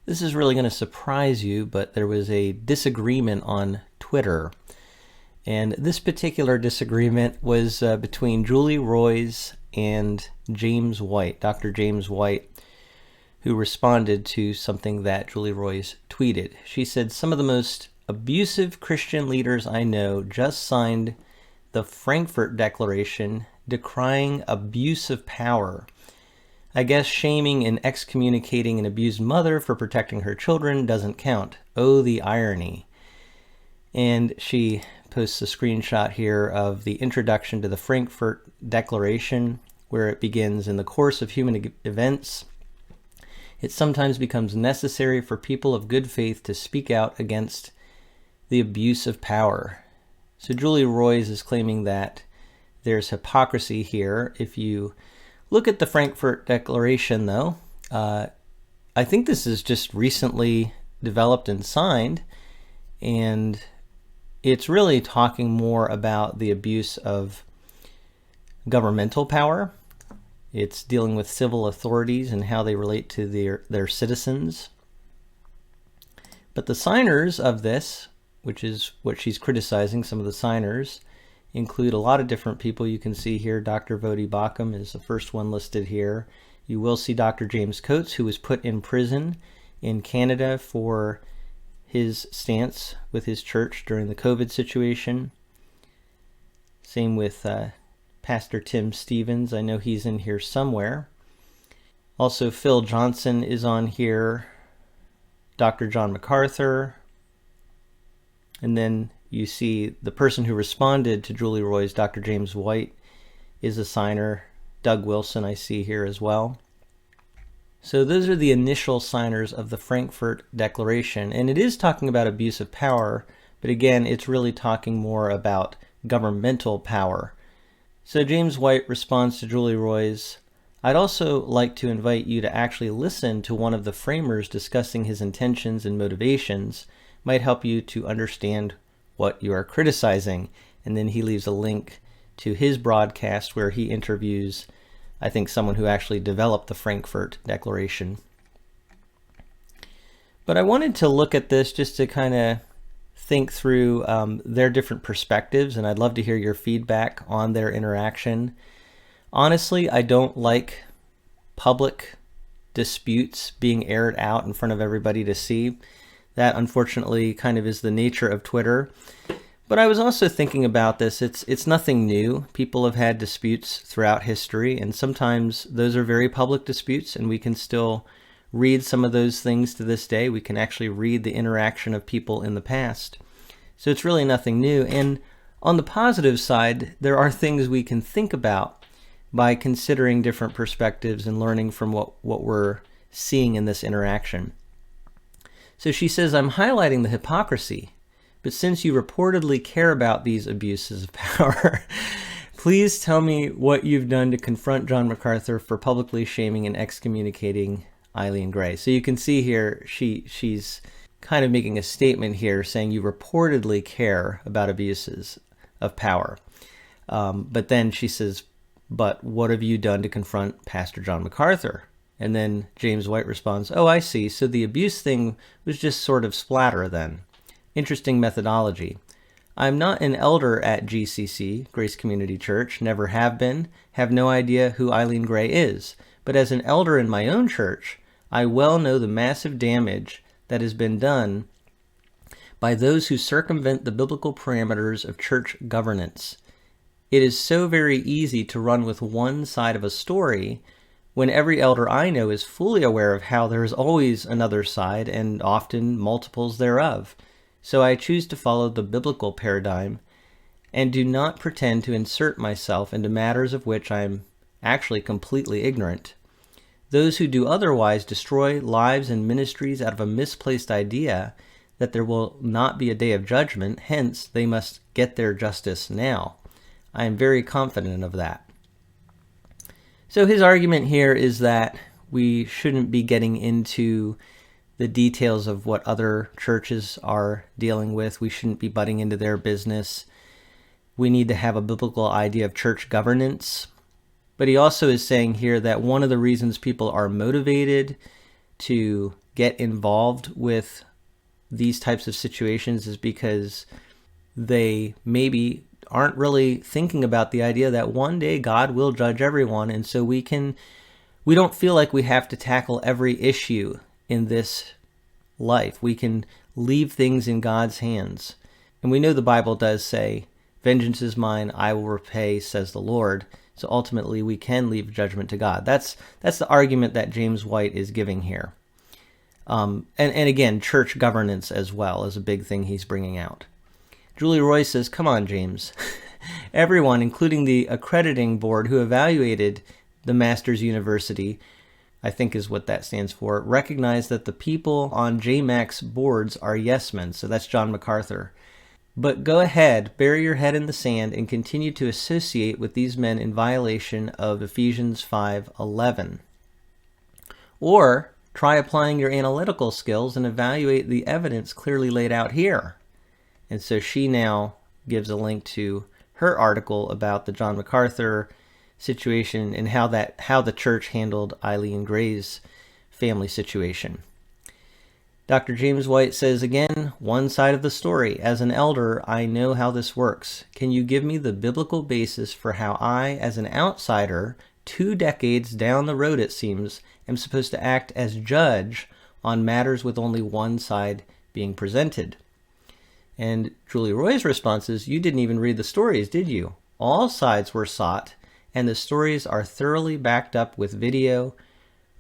This is really going to surprise you, but there was a disagreement on Twitter. And this particular disagreement was between Julie Roys and James White, Dr. James White, who responded to something that Julie Roys tweeted. She said, "Some of the most abusive Christian leaders I know just signed the Frankfurt Declaration decrying abuse of power. I guess shaming and excommunicating an abused mother for protecting her children doesn't count. Oh, the irony." And she posts a screenshot here of the introduction to the Frankfurt Declaration, where it begins, "In the course of human events, it sometimes becomes necessary for people of good faith to speak out against the abuse of power." So Julie Roys is claiming that there's hypocrisy here. If you look at the Frankfurt Declaration, though, I think this is just recently developed and signed, and it's really talking more about the abuse of governmental power. It's dealing with civil authorities and how they relate to their citizens. But the signers of this, which is what she's criticizing, some of the signers, include a lot of different people. You can see here Dr. Vodi Bakum is the first one listed here. You will see Dr. James Coates, who was put in prison in Canada for his stance with his church during the COVID situation. Same with Pastor Tim Stevens. I know he's in here somewhere. Also, Phil Johnson is on here. Dr. John MacArthur. And then you see the person who responded to Julie Roys, Dr. James White, is a signer. Doug Wilson I see here as well. So those are the initial signers of the Frankfurt Declaration. And it is talking about abuse of power, but again, it's really talking more about governmental power. So James White responds to Julie Roys, "I'd also like to invite you to actually listen to one of the framers discussing his intentions and motivations. Might help you to understand what you are criticizing." And then he leaves a link to his broadcast where he interviews, I think, someone who actually developed the Frankfurt Declaration. But I wanted to look at this just to kind of think through their different perspectives, and I'd love to hear your feedback on their interaction. Honestly, I don't like public disputes being aired out in front of everybody to see. That, unfortunately, kind of is the nature of Twitter. But I was also thinking about this. It's nothing new. People have had disputes throughout history, and sometimes those are very public disputes, and we can still read some of those things to this day. We can actually read the interaction of people in the past. So it's really nothing new. And on the positive side, there are things we can think about by considering different perspectives and learning from what we're seeing in this interaction. So she says, "I'm highlighting the hypocrisy, but since you reportedly care about these abuses of power, please tell me what you've done to confront John MacArthur for publicly shaming and excommunicating Eileen Gray." So you can see here, she's kind of making a statement here saying you reportedly care about abuses of power. But then she says, "But what have you done to confront Pastor John MacArthur?" And then James White responds, "Oh, I see. So the abuse thing was just sort of splatter then. Interesting methodology. I'm not an elder at GCC, Grace Community Church, never have been, have no idea who Eileen Gray is. But as an elder in my own church, I well know the massive damage that has been done by those who circumvent the biblical parameters of church governance. It is so very easy to run with one side of a story when every elder I know is fully aware of how there is always another side and often multiples thereof. So I choose to follow the biblical paradigm and do not pretend to insert myself into matters of which I am actually completely ignorant. Those who do otherwise destroy lives and ministries out of a misplaced idea that there will not be a day of judgment, hence they must get their justice now. I am very confident of that." So his argument here is that we shouldn't be getting into the details of what other churches are dealing with. We shouldn't be butting into their business. We need to have a biblical idea of church governance. But he also is saying here that one of the reasons people are motivated to get involved with these types of situations is because they maybe aren't really thinking about the idea that one day God will judge everyone, and so we don't feel like we have to tackle every issue in this life. We can leave things in God's hands. And we know the Bible does say, "Vengeance is mine, I will repay, says the Lord." So ultimately we can leave judgment to God. That's the argument that James White is giving here. And again, church governance as well is a big thing he's bringing out. Julie Roy says, "Come on, James. Everyone, including the accrediting board who evaluated the Masters University," I think is what that stands for, "recognize that the people on JMAC's boards are yes men." So that's John MacArthur. "But go ahead, bury your head in the sand, and continue to associate with these men in violation of Ephesians 5:11. Or try applying your analytical skills and evaluate the evidence clearly laid out here." And so she now gives a link to her article about the John MacArthur situation and how the church handled Eileen Gray's family situation. Dr. James White says, again, "One side of the story. As an elder, I know how this works. Can you give me the biblical basis for how I, as an outsider, 2 decades down the road it seems, am supposed to act as judge on matters with only one side being presented?" And Julie Roy's response is, "You didn't even read the stories, did you? All sides were sought, and the stories are thoroughly backed up with video,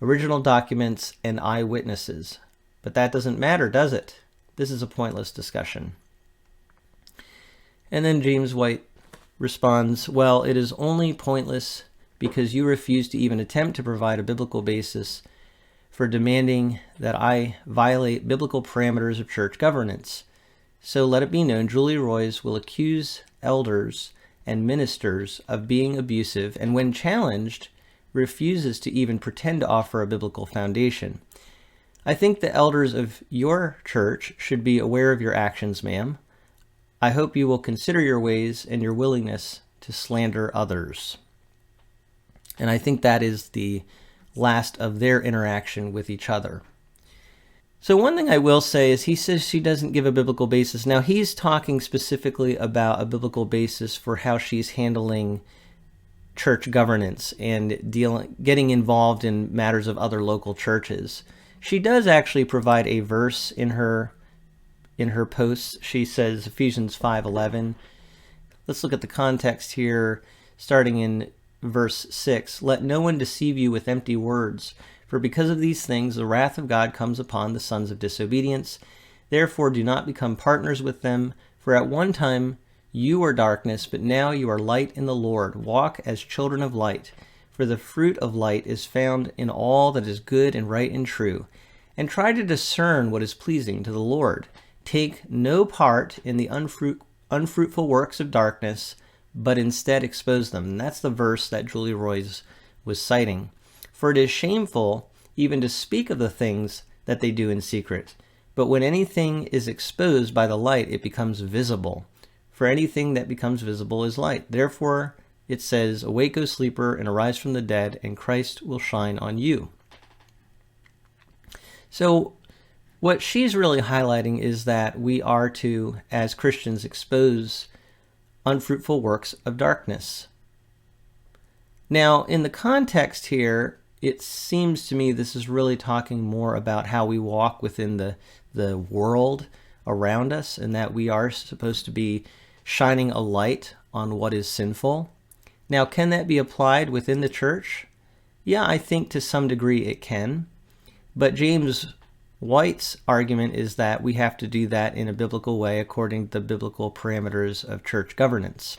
original documents, and eyewitnesses. But that doesn't matter, does it? This is a pointless discussion." And then James White responds, "Well, it is only pointless because you refuse to even attempt to provide a biblical basis for demanding that I violate biblical parameters of church governance. So let it be known, Julie Roys will accuse elders and ministers of being abusive, and when challenged, refuses to even pretend to offer a biblical foundation. I think the elders of your church should be aware of your actions, ma'am. I hope you will consider your ways and your willingness to slander others." And I think that is the last of their interaction with each other. So one thing I will say is he says she doesn't give a biblical basis. Now he's talking specifically about a biblical basis for how she's handling church governance and getting involved in matters of other local churches. She does actually provide a verse in her posts. She says Ephesians 5:11. Let's look at the context here, starting in verse 6. "Let no one deceive you with empty words, for because of these things the wrath of God comes upon the sons of disobedience. Therefore do not become partners with them, for at one time you were darkness, but now you are light in the Lord. Walk as children of light, for the fruit of light is found in all that is good and right and true. And try to discern what is pleasing to the Lord. Take no part in the unfruitful works of darkness, but instead expose them." And that's the verse that Julie Roys was citing. "For it is shameful even to speak of the things that they do in secret. But when anything is exposed by the light, it becomes visible. For anything that becomes visible is light. Therefore, it says, 'Awake, O sleeper, and arise from the dead, and Christ will shine on you.'" So what she's really highlighting is that we are to, as Christians, expose unfruitful works of darkness. Now, in the context here, it seems to me this is really talking more about how we walk within the world around us, and that we are supposed to be shining a light on what is sinful. Now, can that be applied within the church? Yeah, I think to some degree it can. But James White's argument is that we have to do that in a biblical way according to the biblical parameters of church governance.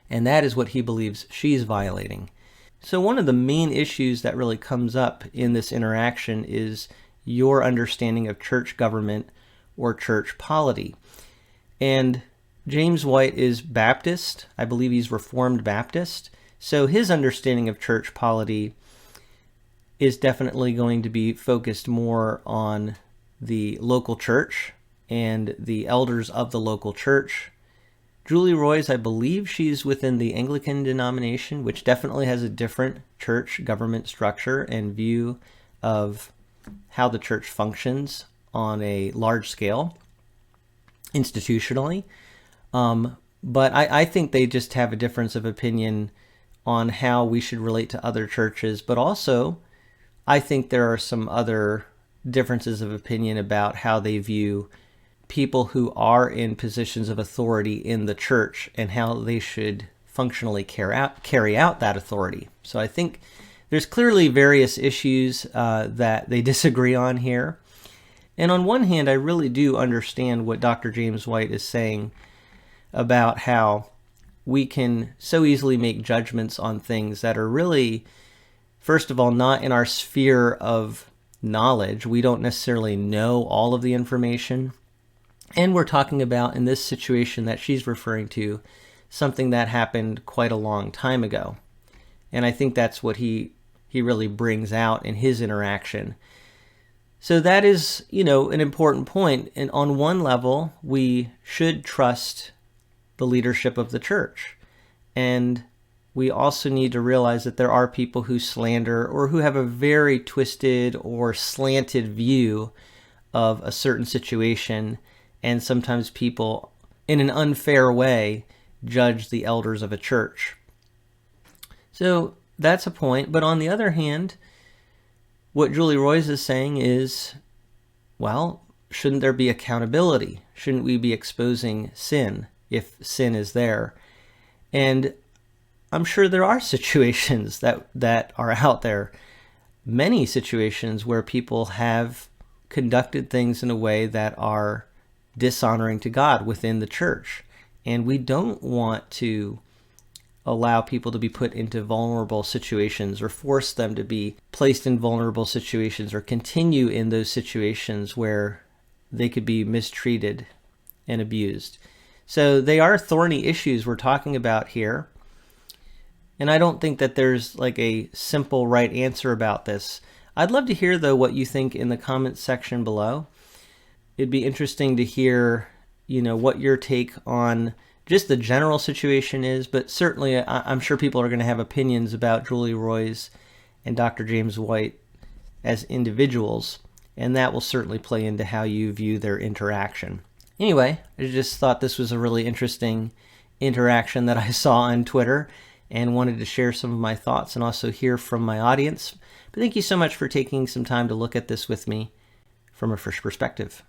And that is what he believes she's violating. So one of the main issues that really comes up in this interaction is your understanding of church government or church polity. And James White is Baptist. I believe he's Reformed Baptist. So his understanding of church polity is definitely going to be focused more on the local church and the elders of the local church. Julie Roys, I believe she's within the Anglican denomination, which definitely has a different church government structure and view of how the church functions on a large scale, institutionally. But I think they just have a difference of opinion on how we should relate to other churches. But also, I think there are some other differences of opinion about how they view people who are in positions of authority in the church and how they should functionally carry out that authority. So I think there's clearly various issues that they disagree on here. And on one hand, I really do understand what Dr. James White is saying about how we can so easily make judgments on things that are really, first of all, not in our sphere of knowledge. We don't necessarily know all of the information. And we're talking about, in this situation that she's referring to, something that happened quite a long time ago. And I think that's what he really brings out in his interaction. So that is, an important point. And on one level, we should trust the leadership of the church. And we also need to realize that there are people who slander or who have a very twisted or slanted view of a certain situation. And sometimes people, in an unfair way, judge the elders of a church. So that's a point. But on the other hand, what Julie Roys is saying is, well, shouldn't there be accountability? Shouldn't we be exposing sin if sin is there? And I'm sure there are situations that are out there, many situations where people have conducted things in a way that are dishonoring to God within the church. And we don't want to allow people to be put into vulnerable situations or force them to be placed in vulnerable situations or continue in those situations where they could be mistreated and abused. So they are thorny issues we're talking about here. And I don't think that there's like a simple right answer about this. I'd love to hear, though, what you think in the comments section below. It'd be interesting to hear, what your take on just the general situation is, but certainly I'm sure people are going to have opinions about Julie Roys and Dr. James White as individuals, and that will certainly play into how you view their interaction. Anyway, I just thought this was a really interesting interaction that I saw on Twitter and wanted to share some of my thoughts and also hear from my audience. But thank you so much for taking some time to look at this with me from a Frisch Perspective.